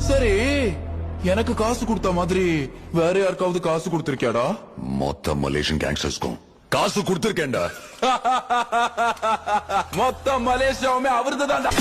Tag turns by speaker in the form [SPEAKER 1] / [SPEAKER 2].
[SPEAKER 1] சரி, எனக்கு காசு கொடுத்த மாதிரி வேற யாருக்காவது காசு கொடுத்திருக்கியாடா?
[SPEAKER 2] மொத்த மலேசியன் கேங்ஸ்டர்ஸ்க்கும் காசு கொடுத்திருக்கேன்டா.
[SPEAKER 1] மொத்த மலேசியாவுமே அவருது தான்டா.